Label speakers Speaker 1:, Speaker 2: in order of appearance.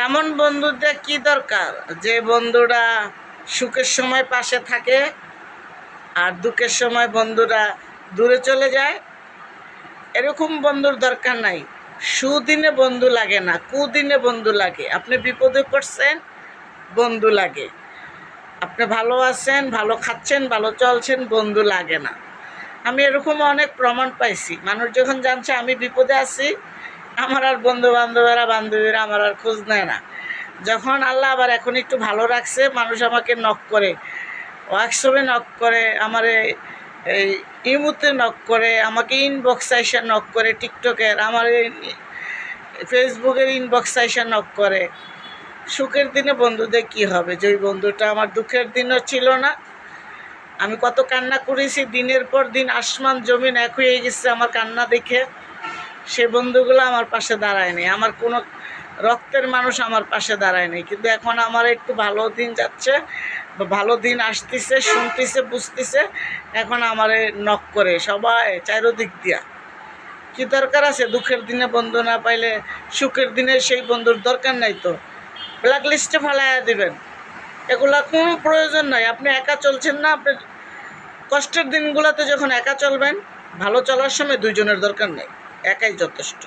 Speaker 1: এমন বন্ধুদের কি দরকার যে বন্ধুরা সুখের সময় পাশে থাকে আর দুঃখের সময় বন্ধুরা দূরে চলে যায়? এরকম বন্ধুর দরকার নাই। সুদিনে বন্ধু লাগে না, কুদিনে বন্ধু লাগে। আপনি বিপদে পড়ছেন, বন্ধু লাগে। আপনি ভালো আছেন, ভালো খাচ্ছেন, ভালো চলছেন, বন্ধু লাগে না। আমি এরকম অনেক প্রমাণ পাইছি। মানুষ যখন জানছে আমি বিপদে আছি, আমার আর বন্ধু বান্ধবীরা আমার আর খোঁজ নেয় না। যখন আল্লাহ আবার এখন একটু ভালো রাখছে, মানুষ আমাকে নক করে, ওয়ার্কশপে নক করে, আমার এই ইমুতে নক করে, আমাকে ইনবক্স আইসা নক করে, টিকটকের আমার ফেসবুকের ইনবক্স আইসা নক করে। সুখের দিনে বন্ধুদের কি হবে? যে ওই বন্ধুটা আমার দুঃখের দিনও ছিল না। আমি কত কান্না করেছি, দিনের পর দিন আসমান জমিন এক হয়ে গেছে আমার কান্না দেখে। সে বন্ধুগুলো আমার পাশে দাঁড়ায়নি, আমার কোনো রক্তের মানুষ আমার পাশে দাঁড়ায়নি। কিন্তু এখন আমার একটু ভালো দিন যাচ্ছে, ভালো দিন আসতেছে, শুনতেছে, বুঝতেছে, এখন আমারে নক করে সবাই চারিদিক দিয়া। কি দরকার আছে? দুঃখের দিনে বন্ধু না পাইলে সুখের দিনে সেই বন্ধুর দরকার নাই তো, ব্ল্যাক লিস্টে ফেলাইয়া দেবেন। এগুলা কোনো প্রয়োজন নাই। আপনি একা চলছেন না, আপনি কষ্টের দিনগুলোতে যখন একা চলবেন, ভালো চলার সময় দুইজনের দরকার নেই, একাই যথেষ্ট।